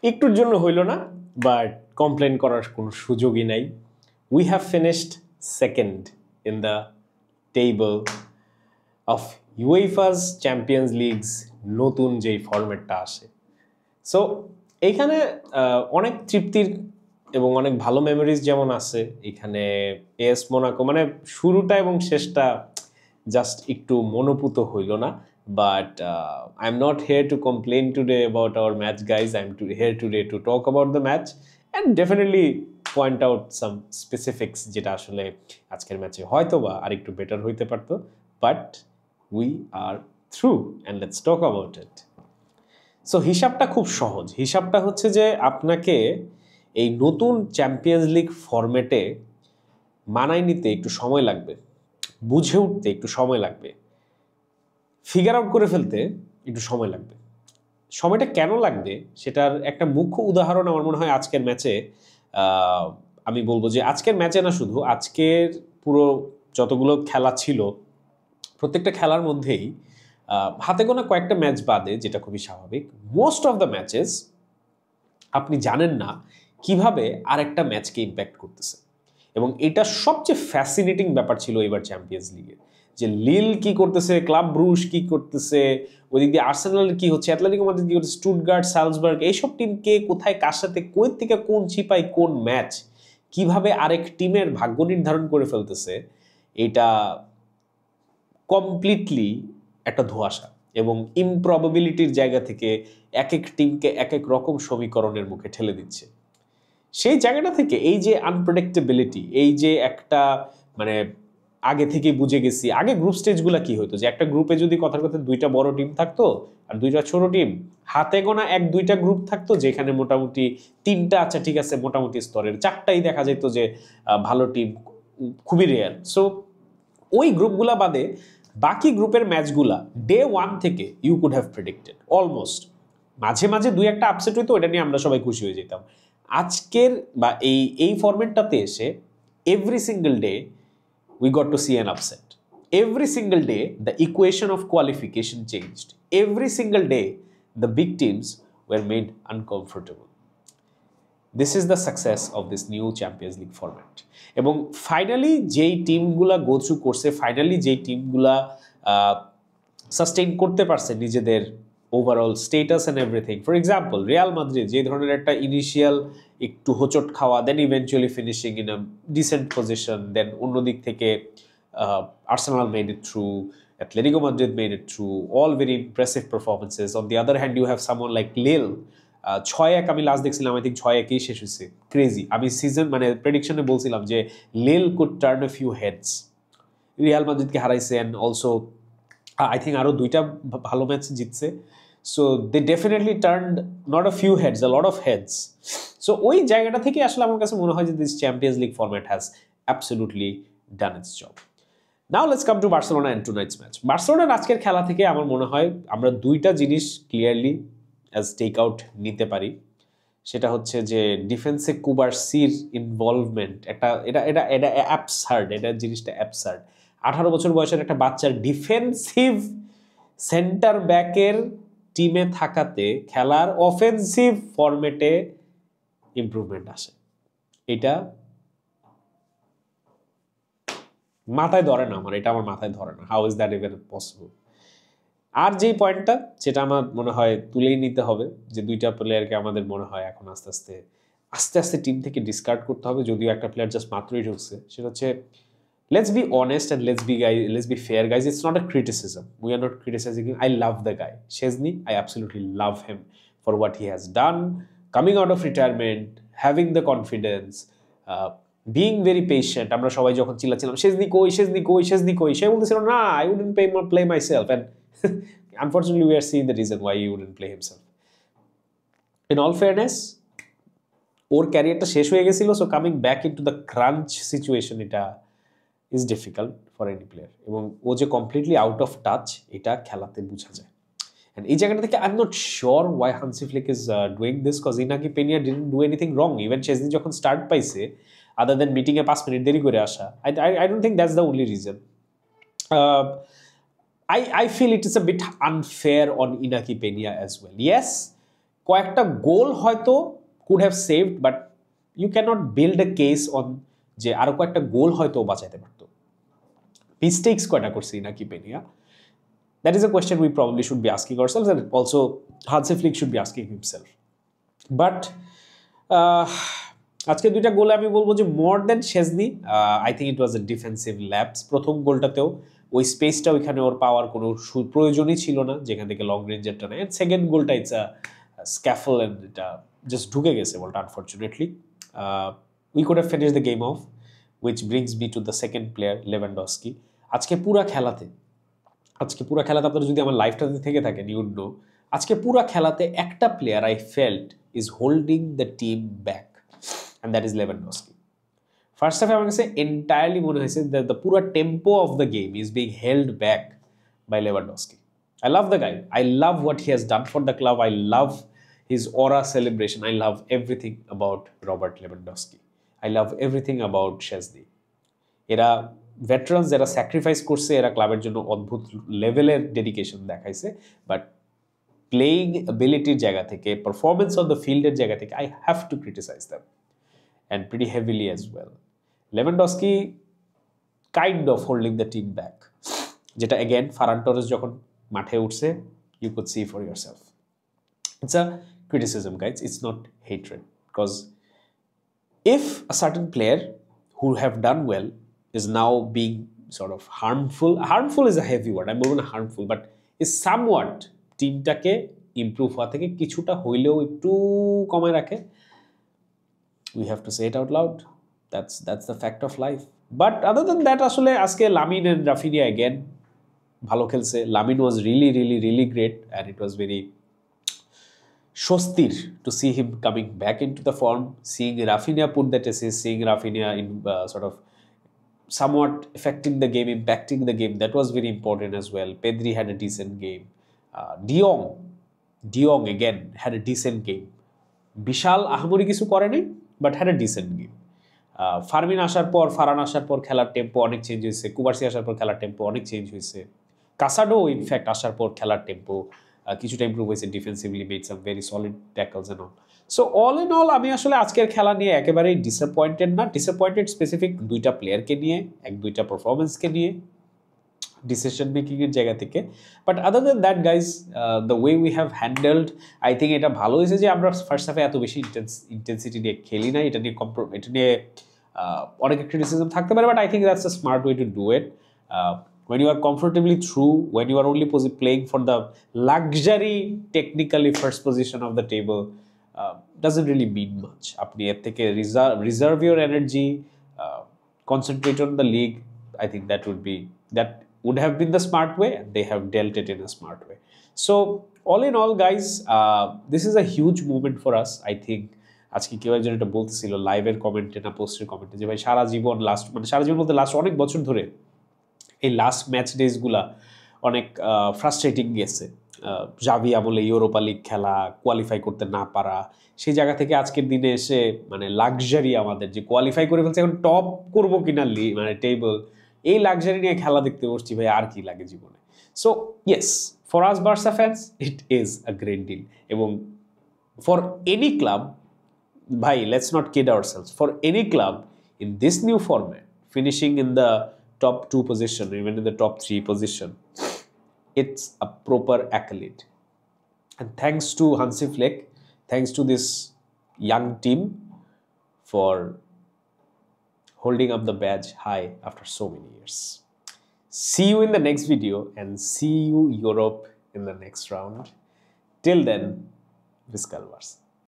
একটুর জন্য হইল না, বাট কমপ্লেন করার কোনো সুযোগই নাই। We have finished second in the table of UEFA's champions leagues নতুন যেই ফরম্যাটটা আসে। সো এইখানে অনেক তৃপ্তির এবং অনেক ভালো মেমোরিজ যেমন আছে এখানে। এস মোনাকো মানে শুরুটা এবং শেষটা জাস্ট একটু মনোপুত হইল না। But I am not here to complain today about our match guys, I am here today to talk about the match and definitely point out some specifics যেটা আসলে আজকের ম্যাচে হয়তো বা আর একটু বেটার হইতে পারতো। But we are through and let's talk about it. So হিসাবটা খুব সহজ। হিসাবটা হচ্ছে যে আপনাকে এই নতুন চ্যাম্পিয়ন্স লিগ ফরম্যাটে মানায় নিতে একটু সময় লাগবে, বুঝে উঠতে একটু সময় লাগবে, ফিগার আউট করে ফেলতে একটু সময় লাগবে। সময়টা কেন লাগবে সেটার একটা মুখ্য উদাহরণ আমার মনে হয় আজকের ম্যাচে। আমি বলবো যে আজকের ম্যাচে না, শুধু আজকের পুরো যতগুলো খেলা ছিল প্রত্যেকটা খেলার মধ্যেই হাতে গোনা কয়েকটা ম্যাচ বাদে, যেটা খুবই স্বাভাবিক, মোস্ট অফ দ্য ম্যাচেস আপনি জানেন না কিভাবে আরেকটা ম্যাচকে ইম্প্যাক্ট করতেছে। এবং এটা সবচেয়ে ফ্যাসিনেটিং ব্যাপার ছিল এবার চ্যাম্পিয়ন্স লিগে, যে লিল কি করতেছে, ক্লাব ব্রুশ কি করতেছে, ওইদিক দিয়ে আর্সেনাল কি হচ্ছে, অ্যাটলেটিকো মাদ্রিদ কি করছে, স্টুটগার্ট, সালজবার্গ, এইসব টিমকে কোথায় কার সাথে কোন থেকে কোন চিপায় কোন ম্যাচ কিভাবে আরেক টিমের ভাগ্য নির্ধারণ করে ফেলতেছে, এটা কমপ্লিটলি একটা ধোঁয়াশা। এবং ইমপ্রবাবিলিটির জায়গা থেকে এক এক টিমকে এক এক রকম সমীকরণের মুখে ঠেলে দিচ্ছে। সেই জায়গাটা থেকে এই যে আনপ্রেডিক্টেবিলিটি, এই যে একটা মানে আগে থেকে বুঝে গেছি, আগে গ্রুপ স্টেজগুলো কি হতো যে একটা গ্রুপে যদি কথার কথা দুইটা বড় টিম থাকতো আর দুইটা ছোট টিম, হাতে গোনা এক দুইটা গ্রুপ থাকতো যেখানে মোটামুটি তিনটা, আচ্ছা ঠিক আছে মোটামুটি স্তরের, চারটাই দেখা যেত যে ভালো টিম, খুবই রেয়ার। সো ওই গ্রুপগুলা বাদে বাকি গ্রুপের ম্যাচগুলা ডে ওয়ান থেকে you could have predicted almost. মাঝে মাঝে দুই একটা আপসেট হইতো, এটা নিয়ে আমরা সবাই খুশি হয়ে যেতাম। আজকের বা এই ফরম্যাটটাতে এসে every single day we got to see an upset. Every single day, the equation of qualification changed. Every single day, the big teams were made uncomfortable. This is the success of this new Champions League format. এবং finally যেই টিমগুলা go through করছে, finally যেই টিমগুলা sustain করতে পারছে নিজেদের overall status and everything. For example Real Madrid যে ধরনের একটা ইনিশিয়াল একটু হোঁচট খাওয়া, then eventually finishing in a decent position, then অন্যদিক থেকে Arsenal made it through, Atletico Madrid made it through, all very impressive performances. On the other hand you have someone like Lille, 6-1 আমি last দেখছিলাম, I think 6-1 শেষ হয়েছে, crazy. আমি season মানে প্রেডিকশনে বলছিলাম যে Lille could turn a few heads. Real মাদ্রিদকে হারাইছে অ্যান্ড অলসো আই থিঙ্ক আরও দুইটা ভালো ম্যাচ জিতছে। So they definitely turned not a few heads, a lot of heads. So ওই জায়গাটা থেকে আসলে আমার কাছে মনে হয় যে this champions league format has absolutely done its job. Now let's come to Barcelona and tonight's match. বার্সেলোনার আজকের খেলা থেকে আমার মনে হয় আমরা দুইটা জিনিস ক্লিয়ারলি অ্যাজ টেক আউট নিতে পারি। সেটা হচ্ছে যে ডিফেন্সে কুবার্সির ইনভলভমেন্ট এটা অ্যাবসার্ড, এটা জিনিসটা অ্যাবসার্ড। 18 বছর বয়সের একটা বাচ্চার ডিফেন্সিভ সেন্টার ব্যাকের টিমে থাকাতে খেলার অফেন্সিভ ফরম্যাটে ইমপ্রুভমেন্ট আসে, এটা মাথায় ধরে না আমার, এটা আমার মাথায় ধরে না। How is that even possible? আর যেই পয়েন্টটা সেটা আমার মনে হয় তুলেই নিতে হবে, যে দুইটা প্লেয়ারকে আমাদের মনে হয় এখন আস্তে আস্তে টিম থেকে ডিসকার্ড করতে হবে, যদিও একটা প্লেয়ার জাস্ট মাত্রই ঢুকছে। সেটা হচ্ছে, let's be honest and let's be fair guys, it's not a criticism, we are not criticizing him. I love the guy Szczesny, I absolutely love him for what he has done, coming out of retirement, having the confidence, being very patient. আমরা সবাই যখন চিল্লাছিলাম Szczesny কই, সে বলতেছিল না, I wouldn't play myself, and unfortunately we are seeing the reason why he wouldn't play himself. In all fairness, ওর ক্যারিয়ারটা শেষ হয়ে গেছিল, so coming back into the crunch situation, এটা is difficult for any player. এবং ও যে completely out of touch, এটা খেলাতে বোঝা যায়। অ্যান্ড এই জায়গাটা থেকে I am not sure why Hansi Flick is doing this, cause Inaki Pena didn't do anything wrong. Even Szczesny যখন স্টার্ট পাইছে, আদার দেন মিটিংয়ে 5 মিনিট দেরি করে আসা, I don't think that's the only reason. I feel it is a bit unfair on Inaki Peña as well. Yes, কয়েকটা গোল হয়তো could have saved, but you can't build a case on যে আরো কয়েকটা গোল হয়তো বাঁচাইতে পারতো। মিস্টেক্স কয়টা করছে Inaki Peña? That is a question we probably should be asking ourselves, and also Hansi Flick should be asking himself. But আজকে দুইটা গোলে আমি বলবো যে more than Szczesny, I think it was A defensive lapse. প্রথম গোলটাতেও ওই স্পেসটা ওইখানে ওর পাওয়ার কোনো প্রয়োজনই ছিল না যেখান থেকে লং রেঞ্জেরটা নেয়। সেকেন্ড গোলটা ইটস আ স্ক্যাফল, অ্যান্ড এটা জাস্ট ঢুকে গেছে বলটা unfortunately. We could have finish the game of, which brings me to the second player Lewandowski. আজকে পুরা খেলাতে আপনারা যদি আমার লাইফটাতে থেকে থাকেন, ইউড নো আজকে পুরা খেলাতে একটা player I felt is holding the team back, and that is Lewandowski. First হাফে আমার কাছে এন্টায়ারলি মনে হয়েছে দ্যাট দ্য পুরো tempo of the game is being held back by Lewandowski. I love the guy, I love what he has done for the club, I love his aura celebration, I love everything about Robert Lewandowski, I love everything about Szczesny. এরা veterans যারা sacrifice করছে, এরা ক্লাবের জন্য অদ্ভুত লেভেলের dedication দেখাইছে, but playing অ্যাবিলিটির জায়গা থেকে, পারফরমেন্স অন দ্য ফিল্ডের জায়গা থেকে I have to criticise them, and pretty heavily as well. Lewandowski kind of holding the team back, যেটা অ্যাগেন ফারান টরেস যখন মাঠে উঠছে, you could see for yourself. It's a criticism, guys, it's not hatred, because if a certain player who have done well is now being sort of harmful is a heavy word, I'm not harmful, but is somewhat টিমটাকে improve হওয়া থেকে কিছুটা হইলেও একটু কমায় রাখে, we have to say it out loud. That's the fact of life. But other than that, আসলে আজকে লামিন and রাফিনিয়া again ভালো খেলছে। Lamine was really great, and it was very স্বস্তির to see him coming back into the form, seeing Rafinha put that assist, seeing Rafinha in sort of somewhat affecting the game, impacting the game. That was very important as well. Pedri had a decent game. De Jong again had a decent game. বিশাল আহামরি কিছু করে নাই, but had a dissent game. Fermin আসার পর, ফারান আসার পর খেলার tempo অনেক চেঞ্জ হয়েছে, কুবার্সি আসার পর খেলার টেম্পো অনেক চেঞ্জ হয়েছে, কাসাডো ইনফ্যাক্ট আসার পর খেলার টেম্পো কিছুটা ইমপ্রুভ হয়েছে, defensively made some very solid tackles and all. So all in all আমি আসলে আজকের খেলা নিয়ে একেবারেই ডিসঅ্যাপয়েন্টেড না। ডিসঅ্যাপয়েন্টেড স্পেসিফিক দুইটা প্লেয়ারকে নিয়ে, দুইটা পারফরমেন্সকে নিয়ে, ডিসিশন মেকিংয়ের জায়গা থেকে। But other than that guys, the way we have handled, I think এটা ভালো হয়েছে যে আমরা ফার্স্ট হাফে এত বেশি ইন্টেন্সিটি নিয়ে খেলি না। এটা নিয়ে অনেক ক্রিটিসিজম থাকতে পারে, but I think that's a smart way to do it. When you are comfortably through, when you are only playing for the luxury, technically first position of the table, doesn't really mean much. Apni er theke reserve your energy, concentrate on the league. I think that would have been the smart way, and they have dealt it in a smart way. So all in all, guys, this is a huge moment for us. I think আজকে কেউ একজন এটা বলতেছিল লাইভের কমেন্টে না পোস্টের কমেন্টে যে ভাই সারা জীবন বলতে লাস্ট অনেক বছর ধরে এই লাস্ট ম্যাচ ডেজগুলা অনেক ফ্রাস্ট্রেটিং গেছে। জাভি আমলে ইউরোপা লিগ খেলা, কোয়ালিফাই করতে না পারা, সেই জায়গা থেকে আজকের দিনে এসে মানে লাক্সারি আমাদের যে কোয়ালিফাই করে ফেলছে, এখন টপ করবো কিনা মানে টেবল, এই লাক্সারি নিয়ে খেলা দেখতে বসছি ভাই, আর কি লাগে জীবনে। So yes, for us Barca fans it is a great deal, এবং ফর এনি ক্লাব, ভাই let's not kid ourselves, for any club in this new format finishing in the top 2 position, even in the top 3 position, it's a proper accolade. And thanks to Hansi Flick, thanks to this young team for holding up the badge high after so many years. See you in the next video, and see you Europe in the next round. Till then, Visca el Barça.